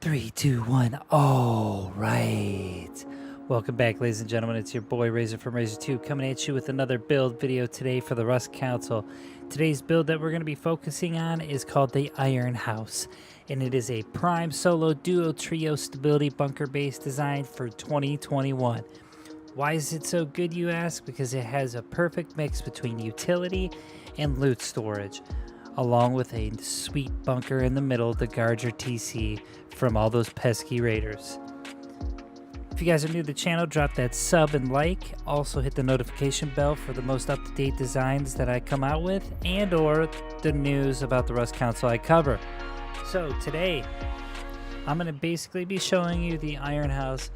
Three, two, one. All right. Welcome back, ladies and gentlemen. It's your boy Razor from Razor2 coming at you with another build video today for the Rust Council. Today's build that we're going to be focusing on is called the Iroon House, and it is a prime solo duo trio stability bunker base designed for 2021. Why is it so good, you ask? Because it has a perfect mix between utility and loot storage, along with a sweet bunker in the middle to guard your TC from all those pesky raiders. If you guys are new to the channel, drop that sub and like. Also hit the notification bell for the most up-to-date designs that I come out with and or the news about the Rust Council I cover. So today, I'm going to basically be showing you the Iroon House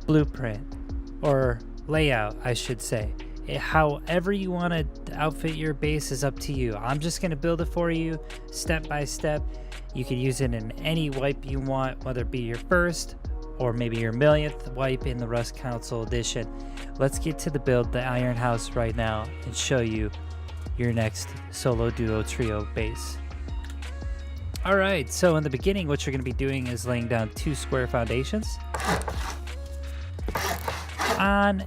blueprint, or layout, I should say. However you want to outfit your base is up to you. I'm just going to build it for you step by step. You can use it in any wipe you want, whether it be your first or maybe your millionth wipe in the Rust Council edition. Let's get to the build, the Iroon House, right now and show you your next solo duo trio base. Alright, so in the beginning what you're going to be doing is laying down 2 square foundations on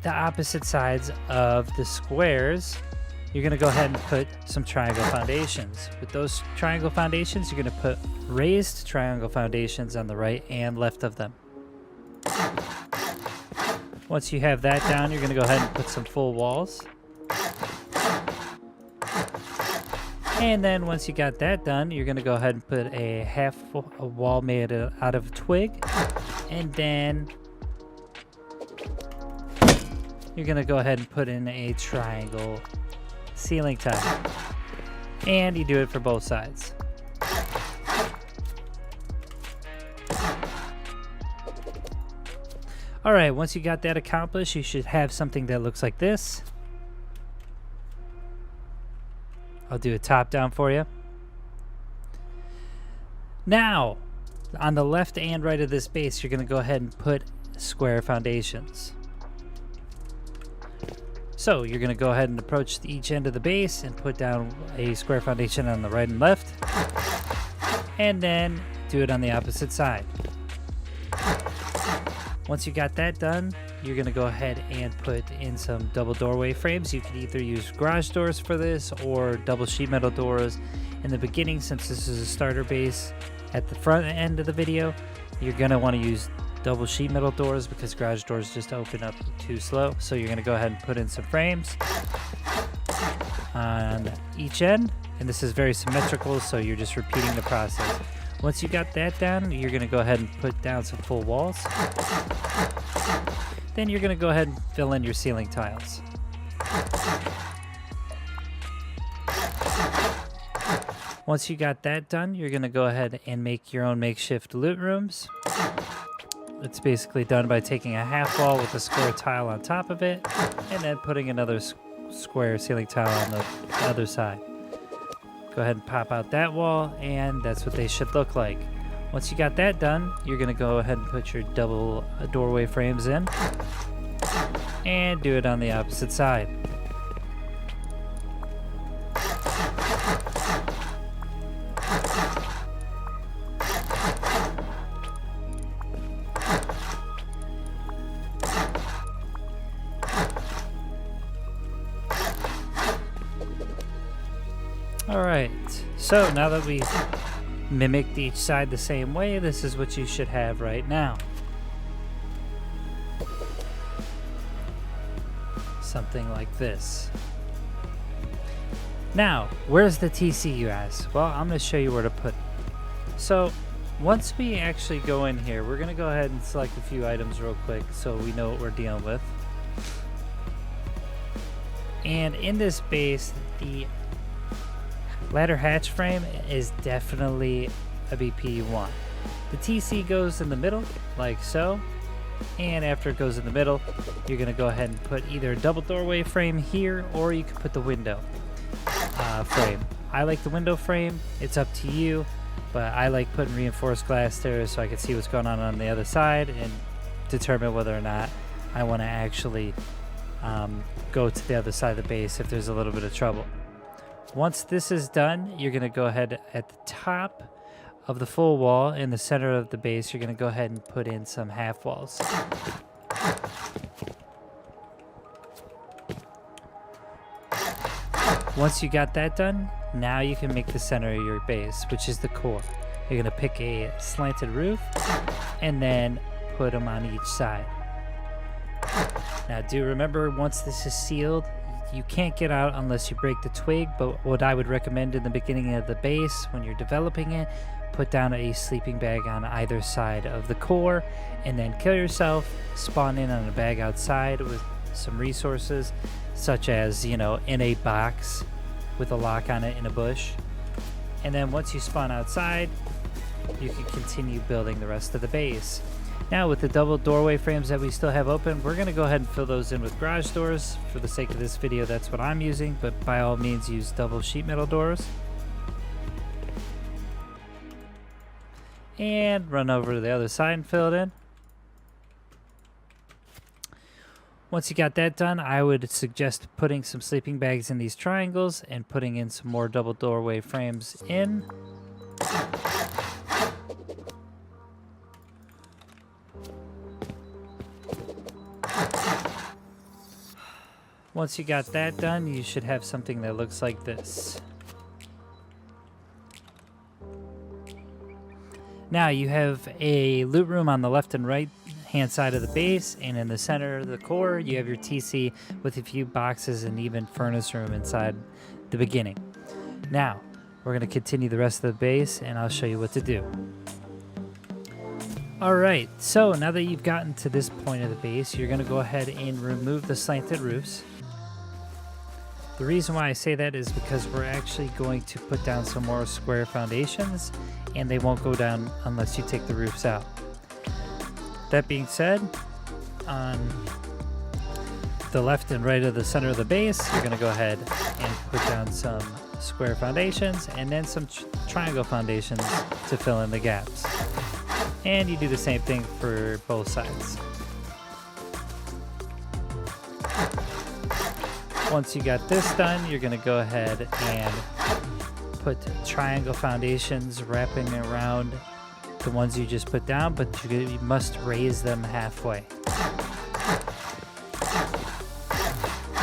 the opposite sides of the squares. You're going to go ahead and put some triangle foundations. With those triangle foundations, you're going to put raised triangle foundations on the right and left of them. Once you have that down, you're going to go ahead and put some full walls. And then once you got that done, you're going to go ahead and put a a wall made out of twig. And then you're going to go ahead and put in a triangle ceiling tile. And you do it for both sides. Alright, once you got that accomplished, you should have something that looks like this. I'll do a top down for you. Now, on the left and right of this base, you're going to go ahead and put square foundations. So you're going to go ahead and approach each end of the base and put down a square foundation on the right and left, and then do it on the opposite side. Once you got that done, you're going to go ahead and put in some double doorway frames. You can either use garage doors for this or double sheet metal doors. In the beginning, since this is a starter base at the front end of the video, you're going to want to use double sheet metal doors because garage doors just open up too slow. So you're going to go ahead and put in some frames on each end, and this is very symmetrical, so you're just repeating the process. Once you got that down, you're going to go ahead and put down some full walls. Then you're going to go ahead and fill in your ceiling tiles. Once you got that done, you're going to go ahead and make your own makeshift loot rooms. It's basically done by taking a half wall with a square tile on top of it, and then putting another square ceiling tile on the other side. Go ahead and pop out that wall, and that's what they should look like. Once you got that done, you're going to go ahead and put your double doorway frames in, and do it on the opposite side. Alright, so now that we've mimicked each side the same way, this is what you should have right now. Something like this. Now, where's the TC, you ask? Well, I'm going to show you where to put it. So, once we actually go in here, we're going to go ahead and select a few items real quick so we know what we're dealing with. And in this base, the ladder hatch frame is definitely a BP you want. The TC goes in the middle, like so, and after it goes in the middle, you're going to go ahead and put either a double doorway frame here, or you can put the window frame. I like the window frame, it's up to you, but I like putting reinforced glass there so I can see what's going on the other side and determine whether or not I want to actually go to the other side of the base if there's a little bit of trouble. Once this is done, you're going to go ahead at the top of the full wall in the center of the base, you're going to go ahead and put in some half walls. Once you got that done, now you can make the center of your base, which is the core. You're going to pick a slanted roof and then put them on each side. Now do remember, once this is sealed, you can't get out unless you break the twig, but what I would recommend in the beginning of the base, when you're developing it, put down a sleeping bag on either side of the core, and then kill yourself, spawn in on a bag outside with some resources, such as, you know, in a box with a lock on it in a bush. And then once you spawn outside, you can continue building the rest of the base. Now with the double doorway frames that we still have open, we're going to go ahead and fill those in with garage doors. For the sake of this video, that's what I'm using, but by all means use double sheet metal doors. And run over to the other side and fill it in. Once you got that done, I would suggest putting some sleeping bags in these triangles and putting in some more double doorway frames in. Once you got that done, you should have something that looks like this. Now you have a loot room on the left and right hand side of the base, and in the center of the core you have your TC with a few boxes and even furnace room inside the beginning. Now we're going to continue the rest of the base and I'll show you what to do. Alright, so now that you've gotten to this point of the base, you're going to go ahead and remove the slanted roofs. The reason why I say that is because we're actually going to put down some more square foundations, and they won't go down unless you take the roofs out. That being said, on the left and right of the center of the base, you're going to go ahead and put down some square foundations and then some triangle foundations to fill in the gaps. And you do the same thing for both sides. Once you got this done, you're going to go ahead and put triangle foundations wrapping around the ones you just put down, but you must raise them halfway.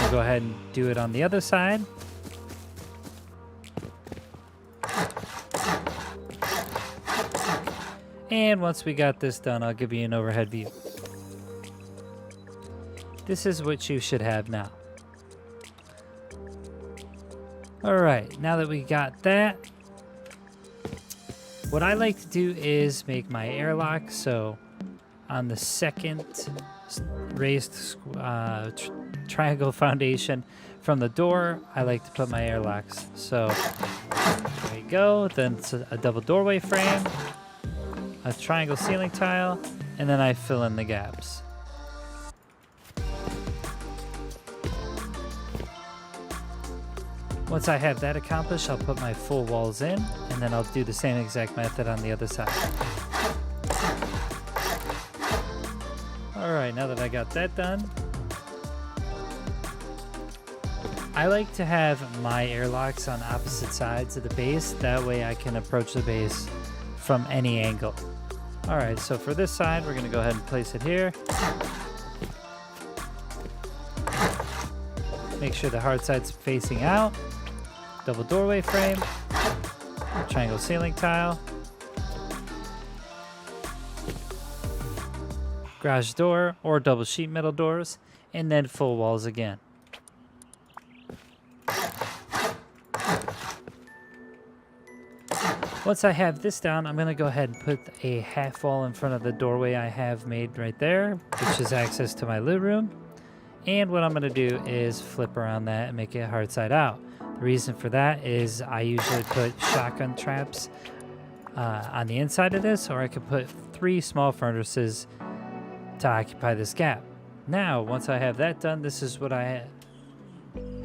We'll go ahead and do it on the other side. And once we got this done, I'll give you an overhead view. This is what you should have now. Alright, now that we got that, what I like to do is make my airlock. So on the second raised triangle foundation from the door, I like to put my airlocks. So there we go. Then it's a double doorway frame, a triangle ceiling tile, and then I fill in the gaps. Once I have that accomplished, I'll put my full walls in, and then I'll do the same exact method on the other side. Alright, now that I got that done, I like to have my airlocks on opposite sides of the base. That way I can approach the base from any angle. Alright, so for this side, we're going to go ahead and place it here. Make sure the hard side's facing out. Double doorway frame, triangle ceiling tile, garage door or double sheet metal doors, and then full walls again. Once I have this down, I'm going to go ahead and put a half wall in front of the doorway I have made right there, which is access to my loot room. And what I'm going to do is flip around that and make it hard side out. The reason for that is I usually put shotgun traps on the inside of this, or I could put 3 small furnaces to occupy this gap. Now, once I have that done, this is what I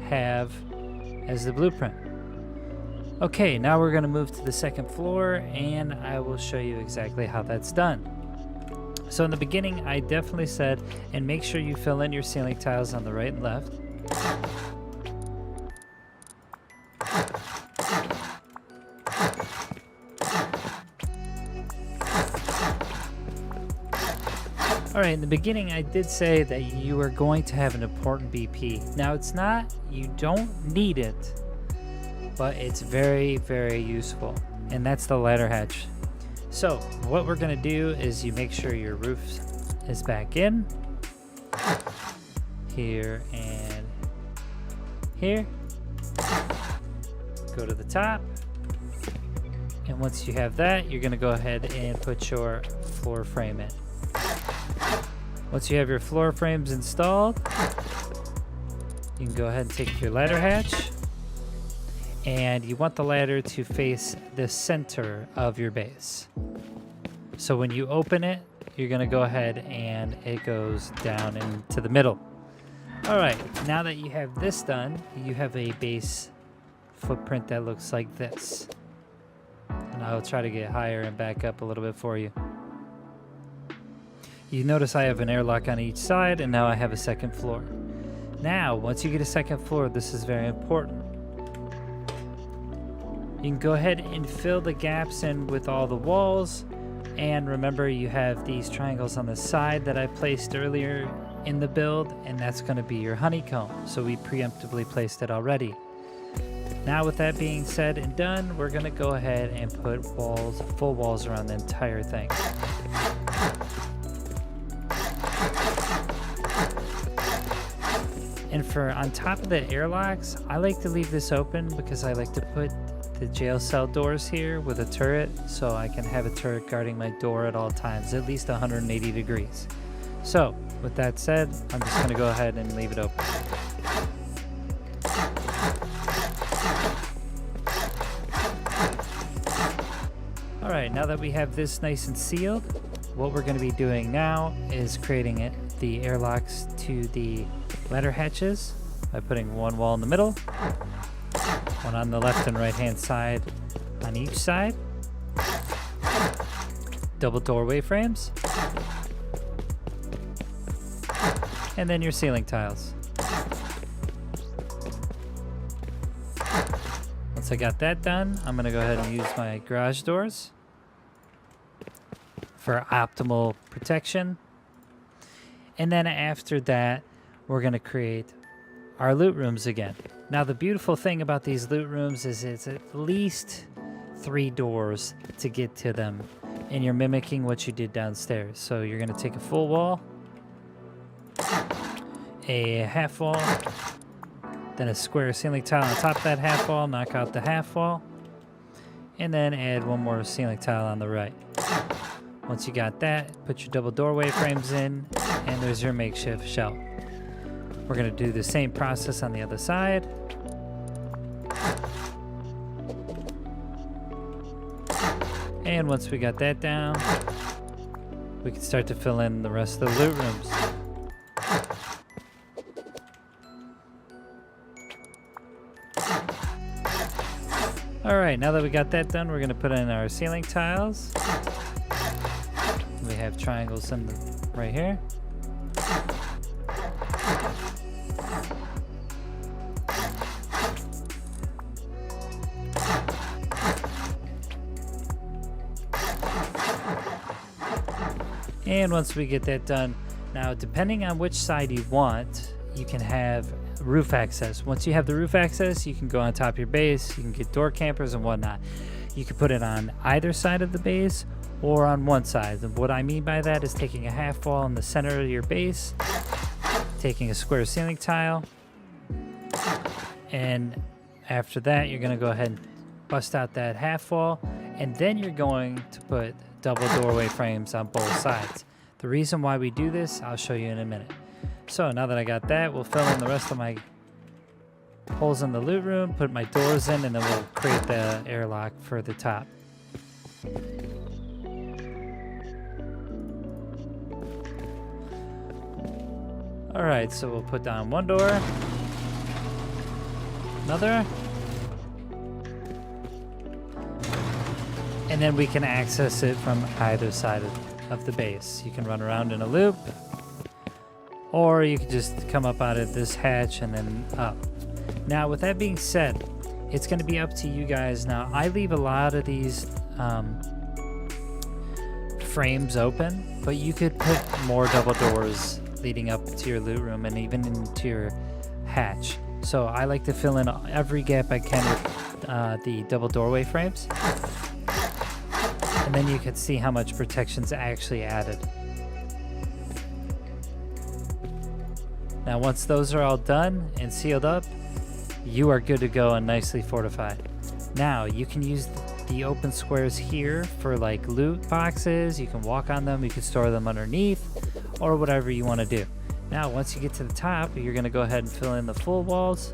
have as the blueprint. Okay, now we're going to move to the second floor, and I will show you exactly how that's done. So in the beginning, I definitely said, and make sure you fill in your ceiling tiles on the right and left. All right, in the beginning, I did say that you are going to have an important BP. Now, it's not, you don't need it, but it's very, very useful, and that's the ladder hatch. So, what we're gonna do is you make sure your roof is back in, here and here. Go to the top, and once you have that, you're gonna go ahead and put your floor frame in. Once you have your floor frames installed, you can go ahead and take your ladder hatch, and you want the ladder to face the center of your base. So when you open it, you're gonna go ahead and it goes down into the middle. All right, now that you have this done, you have a base footprint that looks like this. And I'll try to get higher and back up a little bit for you. You notice I have an airlock on each side, and now I have a second floor. Now, once you get a second floor, this is very important. You can go ahead and fill the gaps in with all the walls. And remember, you have these triangles on the side that I placed earlier in the build, and that's going to be your honeycomb. So we preemptively placed it already. Now with that being said and done, we're going to go ahead and put walls, full walls around the entire thing. And for on top of the airlocks, I like to leave this open because I like to put the jail cell doors here with a turret, so I can have a turret guarding my door at all times, at least 180 degrees. So with that said, I'm just going to go ahead and leave it open. All right, now that we have this nice and sealed, what we're going to be doing now is creating the airlocks to the ladder hatches by putting one wall in the middle, one on the left and right hand side on each side, double doorway frames, and then your ceiling tiles. Once I got that done, I'm going to go ahead and use my garage doors for optimal protection. And then after that, we're going to create our loot rooms again. Now, the beautiful thing about these loot rooms is it's at least 3 doors to get to them, and you're mimicking what you did downstairs. So you're going to take a full wall, a half wall, then a square ceiling tile on top of that half wall, knock out the half wall, and then add one more ceiling tile on the right. Once you got that, put your double doorway frames in, and there's your makeshift shelf. We're going to do the same process on the other side. And once we got that down, we can start to fill in the rest of the loot rooms. All right, now that we got that done, we're going to put in our ceiling tiles. We have triangles in the, right here. And once we get that done, now depending on which side you want, you can have roof access. Once you have the roof access, you can go on top of your base, you can get door campers and whatnot. You can put it on either side of the base or on one side. And what I mean by that is taking a half wall in the center of your base, taking a square ceiling tile, and after that, you're gonna go ahead and bust out that half wall, and then you're going to put double doorway frames on both sides. The reason why we do this, I'll show you in a minute. So now that I got that, we'll fill in the rest of my holes in the loot room, put my doors in, and then we'll create the airlock for the top. All right, so we'll put down one door, another, and then we can access it from either side of the base. You can run around in a loop, or you can just come up out of this hatch and then up. Now, with that being said, it's going to be up to you guys. Now, I leave a lot of these frames open, but you could put more double doors leading up to your loot room and even into your hatch. So I like to fill in every gap I can with the double doorway frames. And then you can see how much protection's actually added. Now once those are all done and sealed up, you are good to go and nicely fortified. Now you can use the open squares here for like loot boxes. You can walk on them, you can store them underneath, or whatever you want to do. Now once you get to the top, you're going to go ahead and fill in the full walls.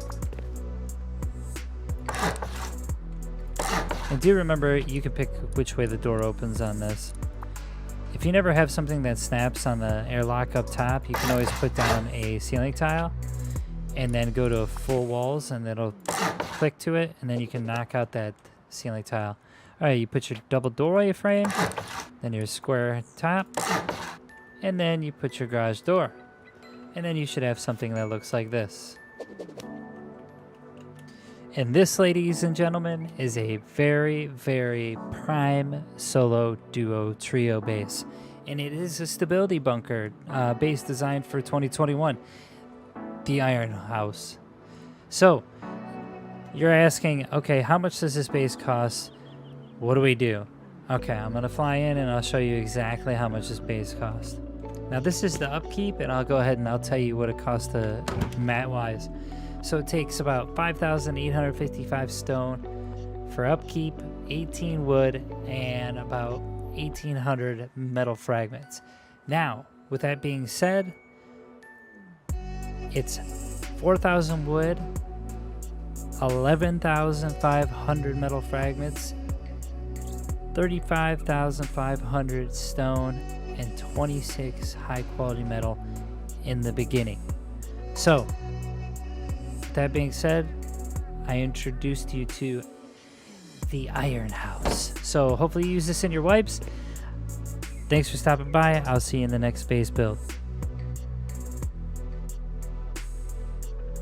And do remember, you can pick which way the door opens on this. If you never have something that snaps on the airlock up top, you can always put down a ceiling tile and then go to full walls, and it'll click to it, and then you can knock out that ceiling tile. All right, you put your double doorway frame, then your square top, and then you put your garage door. And then you should have something that looks like this. And this, ladies and gentlemen, is a very, very prime solo duo trio base. And it is a stability bunker base designed for 2021, the Iroon House. So you're asking, okay, how much does this base cost? What do we do? Okay, I'm gonna fly in and I'll show you exactly how much this base costs. Now this is the upkeep, and I'll go ahead and I'll tell you what it costs to mat-wise. So it takes about 5,855 stone for upkeep, 18 wood, and about 1,800 metal fragments. Now, with that being said, it's 4,000 wood, 11,500 metal fragments, 35,500 stone, and 26 high quality metal in the beginning. So, that being said, I introduced you to the Iroon House. So hopefully you use this in your wipes. Thanks for stopping by. I'll see you in the next base build.